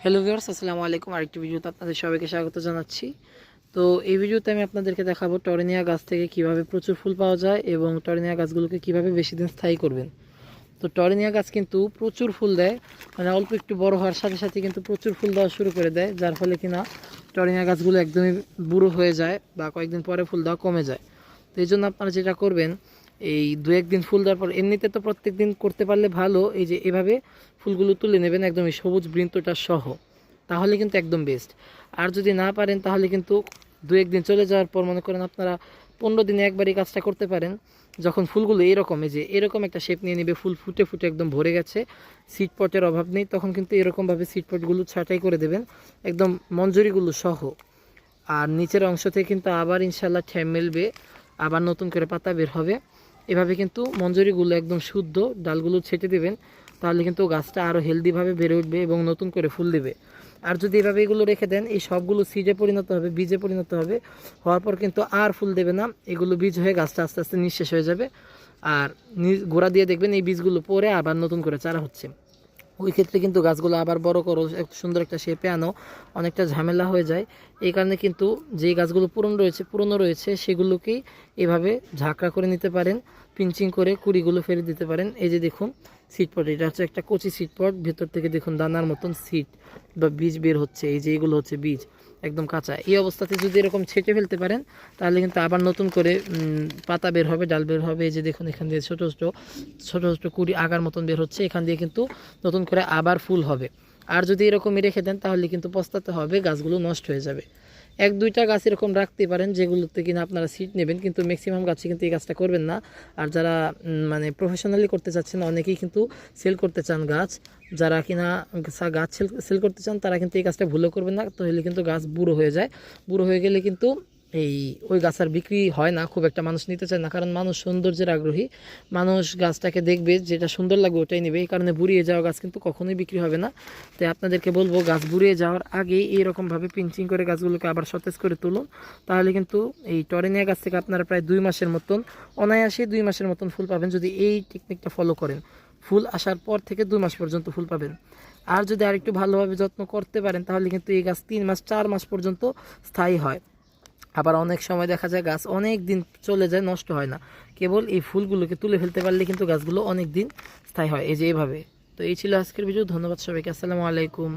Hello viewers, আসসালামু আলাইকুম। আরেকটি ভিডিওতে আপনাদের সবাইকে স্বাগত জানাচ্ছি। তো এই ভিডিওতে আমি আপনাদেরকে দেখাবো টরেনিয়া গাছ থেকে কিভাবে প্রচুর ফুল পাওয়া যায় এবং টরেনিয়া গাছগুলোকে কিভাবে বেশি দিন স্থায়ী করবেন। তো টরেনিয়া গাছ কিন্তু প্রচুর ফুল দেয়, মানে অল্প একটু বড় হওয়ার সাথে সাথে কিন্তু প্রচুর ফুল দেওয়া শুরু করে দেয়, যার ফলে কিনা টরেনিয়া গাছগুলো একদমই বুড়ো হয়ে যায় বা কয়েকদিন পরে ফুল দেওয়া কমে যায়। তো এই জন্য আপনারা যেটা করবেন, এই দু একদিন ফুল দেওয়ার পর, এমনিতে তো প্রত্যেক দিন করতে পারলে ভালো, এই যে এভাবে ফুলগুলো তুলে নেবেন একদম এই সবুজ বৃন্তটা সহ, তাহলে কিন্তু একদম বেস্ট। আর যদি না পারেন তাহলে কিন্তু দু একদিন চলে যাওয়ার পর, মনে করেন আপনারা 15 দিনে একবার এই কাজটা করতে পারেন। যখন ফুলগুলো এরকম, এই যে এরকম একটা শেপ নিয়ে নেবে, ফুল ফুটে ফুটে একদম ভরে গেছে, সিড পটের অভাব নেই, তখন কিন্তু এরকমভাবে সিড পটগুলো ছাঁটাই করে দেবেন একদম মঞ্জুরিগুলো সহ। আর নিচের অংশ থেকে কিন্তু আবার ইনশাল্লাহ ঠ্যাম মেলবে, আবার নতুন করে পাতা বের হবে। এভাবে কিন্তু মঞ্জুরিগুলো একদম শুদ্ধ ডালগুলো ছেটে দেবেন, তাহলে কিন্তু গাছটা আরও হেলদিভাবে বেড়ে উঠবে এবং নতুন করে ফুল দেবে। আর যদি এভাবে এগুলো রেখে দেন, এই সবগুলো সিডে পরিণত হবে, বীজে পরিণত হবে, হওয়ার পর কিন্তু আর ফুল দেবে না, এগুলো বীজ হয়ে গাছটা আস্তে আস্তে নিঃশেষ হয়ে যাবে। আর গোড়া দিয়ে দেখবেন এই বীজগুলো পরে আবার নতুন করে চারা হচ্ছে। ওই ক্ষেত্রে কিন্তু গাছগুলো আবার বড় করো, সুন্দর একটা শেপে আনো, অনেকটা ঝামেলা হয়ে যায়। এই কারণে কিন্তু যে গাছগুলো পুরনো রয়েছে সেগুলোকেই এভাবে ঝাঁকড়া করে নিতে পারেন, পিঞ্চিং করে কুড়িগুলো ফেলে দিতে পারেন। এই যে দেখুন সিডপট, এটা হচ্ছে একটা কচি সিডপট, ভেতর থেকে দেখুন দানার মতন সিড বা বীজ বের হচ্ছে, এই যে এগুলো হচ্ছে বীজ একদম কাঁচা। এই অবস্থাতে যদি এরকম ছেটে ফেলতে পারেন, তাহলে কিন্তু আবার নতুন করে পাতা বের হবে, ডাল বের হবে। এই যে দেখুন এখান দিয়ে ছোটো ছোটো ছোটো ছোটো কুড়ি আগার মতন বের হচ্ছে, এখান দিয়ে কিন্তু নতুন করে আবার ফুল হবে। আর যদি এরকমই রেখে দেন তাহলে কিন্তু পস্তাতে হবে, গাছগুলো নষ্ট হয়ে যাবে। এক দুইটা গাছ এরকম রাখতে পারেন যেগুলোতে কিনা আপনারা সিড নেবেন, কিন্তু ম্যাক্সিমাম গাছে কিন্তু এই কাজটা করবেন না। আর যারা মানে প্রফেশনালি করতে চাচ্ছেন, অনেকেই কিন্তু সেল করতে চান গাছ, যারা কিনা গাছ সেল করতে চান তারা কিন্তু এই কাজটা ভুলও করবেন না, তাহলে কিন্তু গাছ বুড়ো হয়ে যায়। বুড়ো হয়ে গেলে কিন্তু ওই গাছ আর বিক্রি হয় না, খুব একটা মানুষ নিতে চায় না, কারণ মানুষ সৌন্দর্যের আগ্রহী, মানুষ গাছটাকে দেখবে, যেটা সুন্দর লাগবে ওটাই নেবে। এই কারণে বুড়িয়ে যাওয়া গাছ কিন্তু কখনোই বিক্রি হবে না। তাই আপনাদেরকে বলবো, গাছ বুড়িয়ে যাওয়ার আগেই এইরকমভাবে পিঞ্চিং করে গাছগুলোকে আবার সতেজ করে তুলুন, তাহলে কিন্তু এই টরেনিয়া গাছ থেকে আপনারা প্রায় 2 মাসের মতন, অনায়াসে 2 মাসের মতন ফুল পাবেন যদি এই টেকনিকটা ফলো করেন। ফুল আসার পর থেকে 2 মাস পর্যন্ত ফুল পাবেন। আর যদি আরেকটু ভালোভাবে যত্ন করতে পারেন তাহলে কিন্তু এই গাছ 3 মাস 4 মাস পর্যন্ত স্থায়ী হয়। আবার অনেক সময় দেখা যায় গাছ অনেক দিন চলে যায়, নষ্ট হয় না, কেবল এই ফুলগুলোকে তুলে ফেলতে পারলে কিন্তু গাছগুলো অনেক দিন স্থায়ী হয়, এই যে এভাবে। তো এই ছিল আজকের ভিডিও। ধন্যবাদ সবাইকে, আসসালামু আলাইকুম।